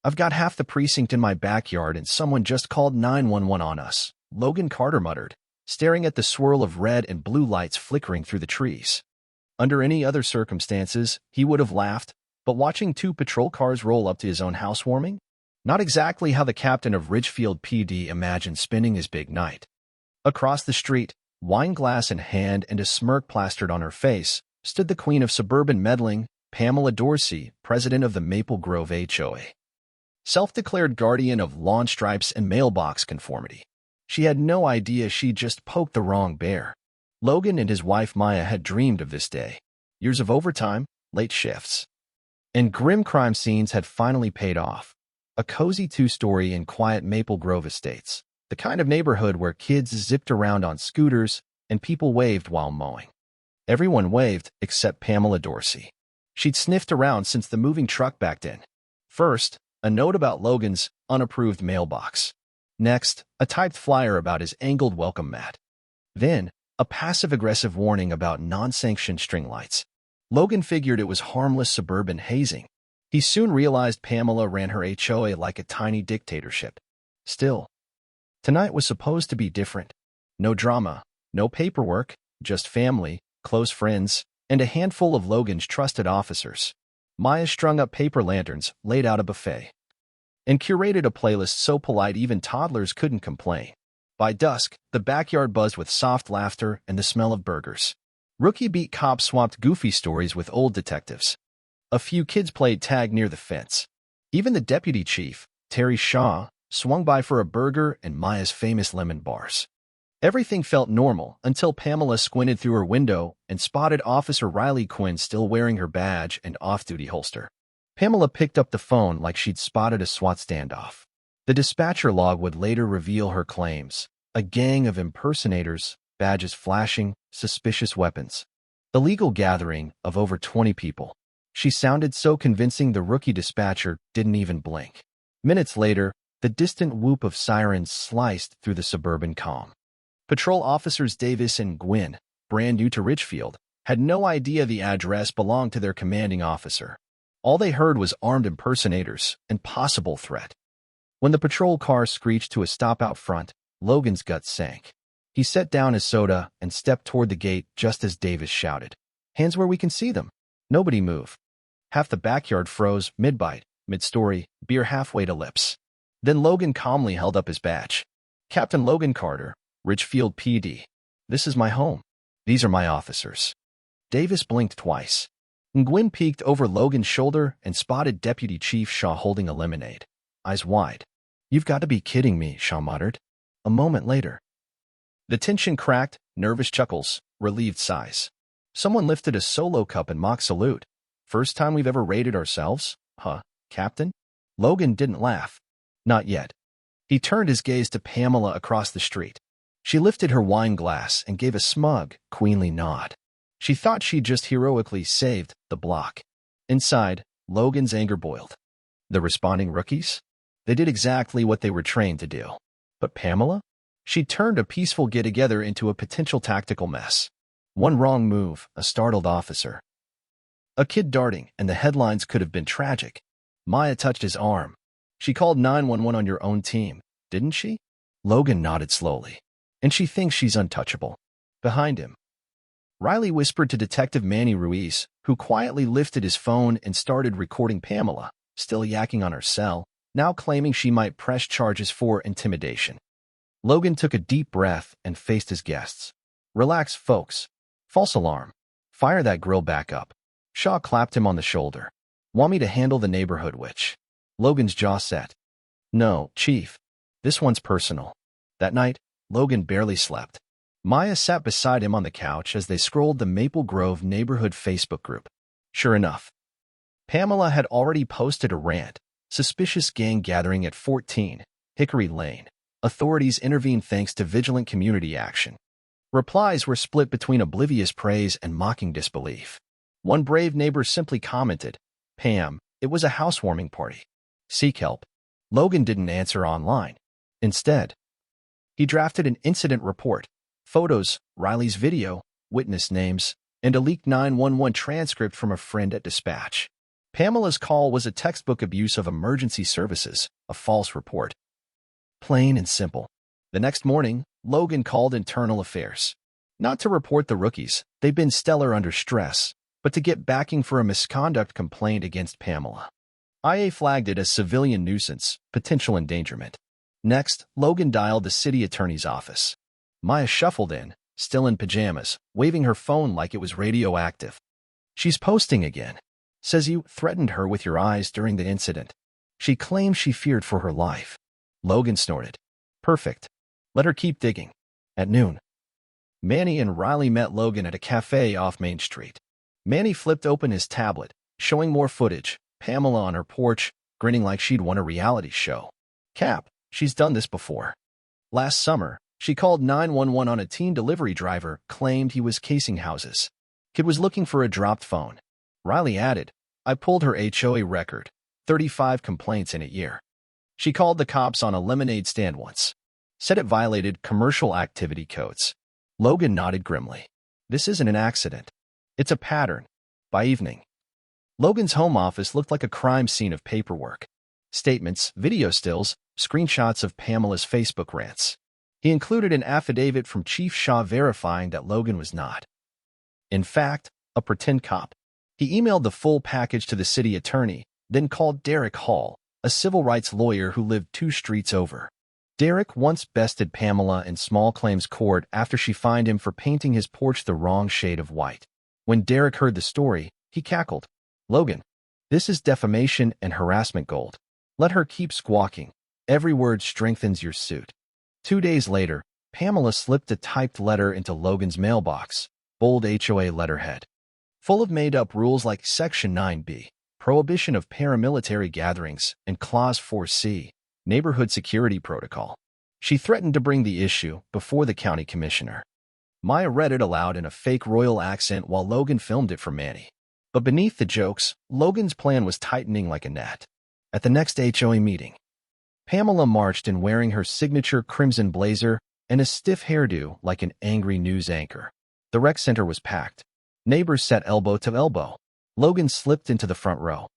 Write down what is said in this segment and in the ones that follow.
I've got half the precinct in my backyard and someone just called 911 on us, Logan Carter muttered, staring at the swirl of red and blue lights flickering through the trees. Under any other circumstances, he would have laughed, but watching two patrol cars roll up to his own housewarming? Not exactly how the captain of Ridgefield PD imagined spending his big night. Across the street, wine glass in hand and a smirk plastered on her face, stood the queen of suburban meddling, Pamela Dorsey, president of the Maple Grove HOA. Self-declared guardian of lawn stripes and mailbox conformity. She had no idea she'd just poked the wrong bear. Logan and his wife Maya had dreamed of this day. Years of overtime, late shifts, and grim crime scenes had finally paid off. A cozy two-story and quiet Maple Grove estates, the kind of neighborhood where kids zipped around on scooters and people waved while mowing. Everyone waved except Pamela Dorsey. She'd sniffed around since the moving truck backed in. First, a note about Logan's unapproved mailbox. Next, a typed flyer about his angled welcome mat. Then, a passive-aggressive warning about non-sanctioned string lights. Logan figured it was harmless suburban hazing. He soon realized Pamela ran her HOA like a tiny dictatorship. Still, tonight was supposed to be different. No drama, no paperwork, just family, close friends, and a handful of Logan's trusted officers. Maya strung up paper lanterns, laid out a buffet, and curated a playlist so polite even toddlers couldn't complain. By dusk, the backyard buzzed with soft laughter and the smell of burgers. Rookie beat cops swapped goofy stories with old detectives. A few kids played tag near the fence. Even the deputy chief, Terry Shaw, swung by for a burger and Maya's famous lemon bars. Everything felt normal until Pamela squinted through her window and spotted Officer Riley Quinn still wearing her badge and off-duty holster. Pamela picked up the phone like she'd spotted a SWAT standoff. The dispatcher log would later reveal her claims. A gang of impersonators, badges flashing, suspicious weapons. The legal gathering of over 20 people. She sounded so convincing the rookie dispatcher didn't even blink. Minutes later, the distant whoop of sirens sliced through the suburban calm. Patrol officers Davis and Gwynn, brand new to Ridgefield, had no idea the address belonged to their commanding officer. All they heard was armed impersonators and possible threat. When the patrol car screeched to a stop out front, Logan's gut sank. He set down his soda and stepped toward the gate just as Davis shouted, "Hands where we can see them." Nobody moved. Half the backyard froze, mid-bite, mid-story, beer halfway to lips. Then Logan calmly held up his badge. "Captain Logan Carter, Ridgefield PD. This is my home. These are my officers." Davis blinked twice. Gwynn peeked over Logan's shoulder and spotted Deputy Chief Shaw holding a lemonade. Eyes wide. "You've got to be kidding me," Shaw muttered. A moment later, the tension cracked, nervous chuckles, relieved sighs. Someone lifted a solo cup in mock salute. "First time we've ever raided ourselves? Huh, Captain?" Logan didn't laugh. Not yet. He turned his gaze to Pamela across the street. She lifted her wine glass and gave a smug, queenly nod. She thought she'd just heroically saved the block. Inside, Logan's anger boiled. The responding rookies? They did exactly what they were trained to do. But Pamela? She turned a peaceful get-together into a potential tactical mess. One wrong move, a startled officer. A kid darting, and the headlines could have been tragic. Maya touched his arm. "She called 911 on your own team, didn't she?" Logan nodded slowly. "And she thinks she's untouchable." Behind him, Riley whispered to Detective Manny Ruiz, who quietly lifted his phone and started recording Pamela, still yakking on her cell, now claiming she might press charges for intimidation. Logan took a deep breath and faced his guests. "Relax, folks. False alarm. Fire that grill back up." Shaw clapped him on the shoulder. "Want me to handle the neighborhood witch?" Logan's jaw set. "No, Chief. This one's personal." That night, Logan barely slept. Maya sat beside him on the couch as they scrolled the Maple Grove neighborhood Facebook group. Sure enough, Pamela had already posted a rant. Suspicious gang gathering at 14 Hickory Lane. Authorities intervened thanks to vigilant community action. Replies were split between oblivious praise and mocking disbelief. One brave neighbor simply commented, "Pam, it was a housewarming party. Seek help." Logan didn't answer online. Instead, he drafted an incident report, photos, Riley's video, witness names, and a leaked 911 transcript from a friend at dispatch. Pamela's call was a textbook abuse of emergency services, a false report. Plain and simple. The next morning, Logan called internal affairs. Not to report the rookies, they'd been stellar under stress, but to get backing for a misconduct complaint against Pamela. IA flagged it as civilian nuisance, potential endangerment. Next, Logan dialed the city attorney's office. Maya shuffled in, still in pajamas, waving her phone like it was radioactive. She's posting again. Says you threatened her with your eyes during the incident. She claims she feared for her life. Logan snorted. Perfect. Let her keep digging. At noon, Manny and Riley met Logan at a cafe off Main Street. Manny flipped open his tablet, showing more footage. Pamela on her porch, grinning like she'd won a reality show. Cap, she's done this before. Last summer, she called 911 on a teen delivery driver, claimed he was casing houses. Kid was looking for a dropped phone. Riley added, I pulled her HOA record, 35 complaints in a year. She called the cops on a lemonade stand once. Said it violated commercial activity codes. Logan nodded grimly. This isn't an accident. It's a pattern. By evening, Logan's home office looked like a crime scene of paperwork. Statements, video stills, screenshots of Pamela's Facebook rants. He included an affidavit from Chief Shaw verifying that Logan was not, in fact, a pretend cop. He emailed the full package to the city attorney, then called Derek Hall, a civil rights lawyer who lived 2 streets over. Derek once bested Pamela in small claims court after she fined him for painting his porch the wrong shade of white. When Derek heard the story, he cackled. Logan, this is defamation and harassment gold. Let her keep squawking. Every word strengthens your suit. 2 days later, Pamela slipped a typed letter into Logan's mailbox, bold HOA letterhead, full of made-up rules like Section 9B, prohibition of paramilitary gatherings, and Clause 4C, neighborhood security protocol. She threatened to bring the issue before the county commissioner. Maya read it aloud in a fake royal accent while Logan filmed it for Manny. But beneath the jokes, Logan's plan was tightening like a net. At the next HOA meeting, Pamela marched in wearing her signature crimson blazer and a stiff hairdo like an angry news anchor. The rec center was packed. Neighbors sat elbow to elbow. Logan slipped into the front row.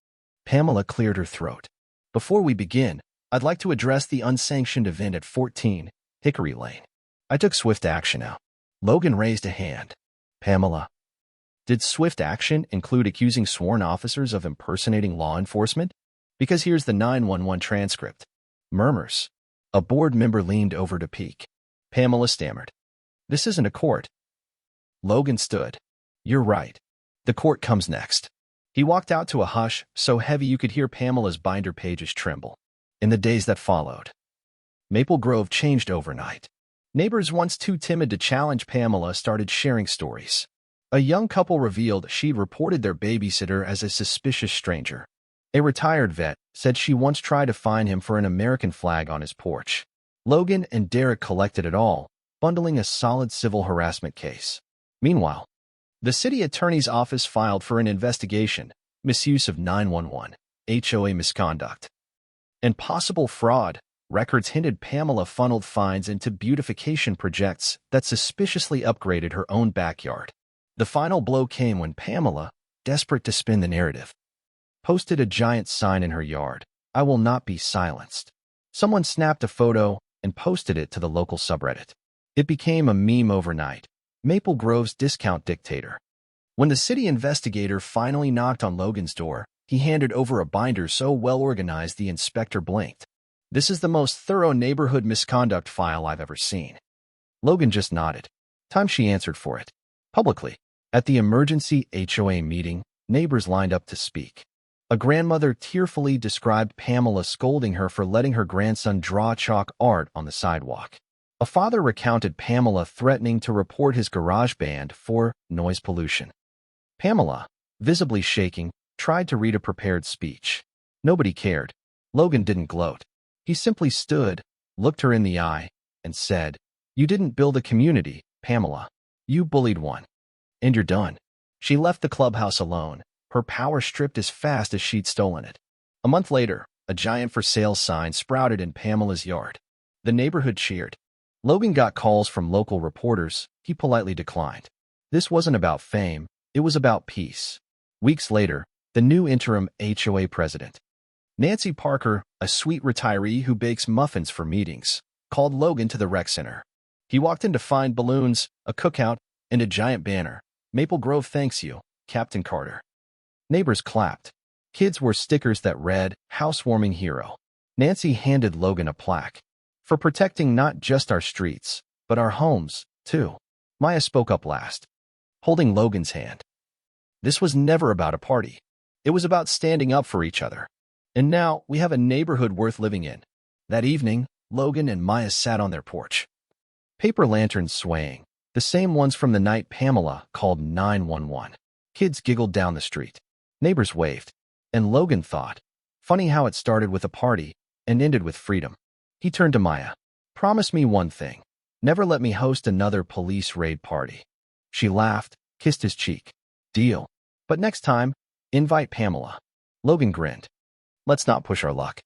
Pamela cleared her throat. Before we begin, I'd like to address the unsanctioned event at 14 Hickory Lane. I took swift action now. Logan raised a hand. Pamela, did swift action include accusing sworn officers of impersonating law enforcement? Because here's the 911 transcript. Murmurs. A board member leaned over to peek. Pamela stammered. This isn't a court. Logan stood. You're right. The court comes next. He walked out to a hush so heavy you could hear Pamela's binder pages tremble. In the days that followed, Maple Grove changed overnight. Neighbors once too timid to challenge Pamela started sharing stories. A young couple revealed she'd reported their babysitter as a suspicious stranger. A retired vet said she once tried to fine him for an American flag on his porch. Logan and Derek collected it all, bundling a solid civil harassment case. Meanwhile, the city attorney's office filed for an investigation, misuse of 911, HOA misconduct, and possible fraud. Records hinted Pamela funneled fines into beautification projects that suspiciously upgraded her own backyard. The final blow came when Pamela, desperate to spin the narrative, posted a giant sign in her yard. I will not be silenced. Someone snapped a photo and posted it to the local subreddit. It became a meme overnight. Maple Grove's discount dictator. When the city investigator finally knocked on Logan's door, he handed over a binder so well organized the inspector blinked. This is the most thorough neighborhood misconduct file I've ever seen. Logan just nodded. Time she answered for it. Publicly. At the emergency HOA meeting, neighbors lined up to speak. A grandmother tearfully described Pamela scolding her for letting her grandson draw chalk art on the sidewalk. A father recounted Pamela threatening to report his garage band for noise pollution. Pamela, visibly shaking, tried to read a prepared speech. Nobody cared. Logan didn't gloat. He simply stood, looked her in the eye, and said, You didn't build a community, Pamela. You bullied one. And you're done. She left the clubhouse alone, her power stripped as fast as she'd stolen it. A month later, a giant for sale sign sprouted in Pamela's yard. The neighborhood cheered. Logan got calls from local reporters. He politely declined. This wasn't about fame. It was about peace. Weeks later, The new interim HOA president. Nancy Parker, a sweet retiree who bakes muffins for meetings, called Logan to the rec center. He walked in to find balloons, a cookout, and a giant banner. Maple Grove thanks you, Captain Carter. Neighbors clapped. Kids wore stickers that read, Housewarming Hero. Nancy handed Logan a plaque. For protecting not just our streets, but our homes, too. Maya spoke up last, holding Logan's hand. This was never about a party. It was about standing up for each other. And now we have a neighborhood worth living in. That evening, Logan and Maya sat on their porch. Paper lanterns swaying, the same ones from the night Pamela called 911. Kids giggled down the street. Neighbors waved. And Logan thought, funny how it started with a party and ended with freedom. He turned to Maya. Promise me one thing. Never let me host another police raid party. She laughed, kissed his cheek. Deal. But next time, invite Pamela. Logan grinned. Let's not push our luck.